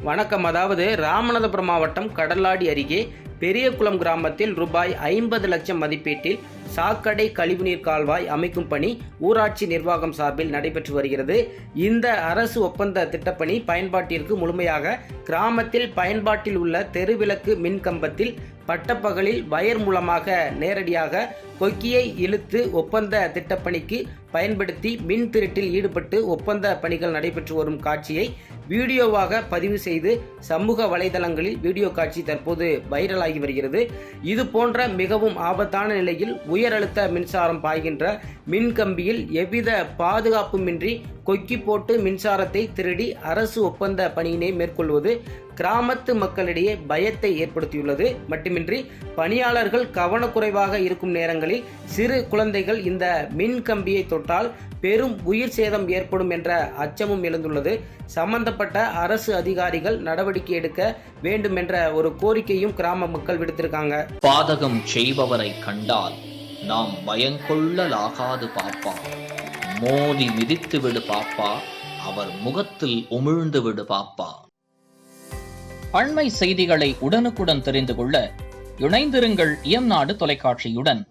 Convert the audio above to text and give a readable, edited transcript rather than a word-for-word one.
வணக்கம். அதாவது ராமநாதபுரம் மாவட்டம் கடலாடி அருகே பெரியகுளம் கிராமத்தில் ரூபாய் 50 லட்சம் மதிப்பீட்டில் சாக்கடை கழிவுநீர் கால்வாய் அமைக்கும் பணி ஊராட்சி நிர்வாகம் சார்பில் நடைபெற்று வருகிறது. இந்த அரசு ஒப்பந்த திட்டப்பணி பயன்பாட்டிற்கு முழுமையாக கிராமத்தில் பயன்பாட்டில் உள்ள தெருவிளக்கு மின் கம்பத்தில் பட்டப்பகலில் வயர் மூலமாக நேரடியாக கொக்கியை இழுத்து ஒப்பந்த திட்டப்பணிக்கு பயன்படுத்தி மின் திருட்டில் ஈடுபட்டு ஒப்பந்த பணிகள் நடைபெற்று வரும் காட்சியை வீடியோவாக பதிவு செய்து சமூக வலைதளங்களில் வீடியோ காட்சி தற்போது வைரலாகி வருகிறது. இது போன்ற மிகவும் ஆபத்தான நிலையில் உயர் அழுத்த மின்சாரம் பாய்கின்ற மின் கம்பியில் எவ்வித பாதுகாப்புமின்றி கொக்கி போட்டு மின்சாரத்தை திருடி அரசு ஒப்பந்த பணியினை மேற்கொள்வது கிராமத்து மக்களிடையே பயத்தை ஏற்படுத்தியுள்ளது. மட்டுமின்றி பணியாளர்கள் கவனக்குறைவாக இருக்கும் நேரங்களில் சிறு குழந்தைகள் இந்த மின் கம்பியை தொட்டால் பெரும் உயிர் சேதம் ஏற்படும் என்ற அச்சமும் எழுந்துள்ளது. சம்பந்தப்பட்ட அரசு அதிகாரிகள் நடவடிக்கை எடுக்க வேண்டும் என்ற ஒரு கோரிக்கையும் கிராம மக்கள் விடுத்திருக்காங்க. பாதகம் செய்பவரை கண்டால் நாம் பயங்கொள்ளலாகாது பாப்பா, மோதி மிதித்து விடு பாப்பா, அவர் முகத்தில் உமிழ்ந்து விடு பாப்பா. அண்மை செய்திகளை உடனுக்குடன் தெரிந்து கொள்ள இணைந்திருங்கள் இயம்நாடு தொலைக்காட்சியுடன்.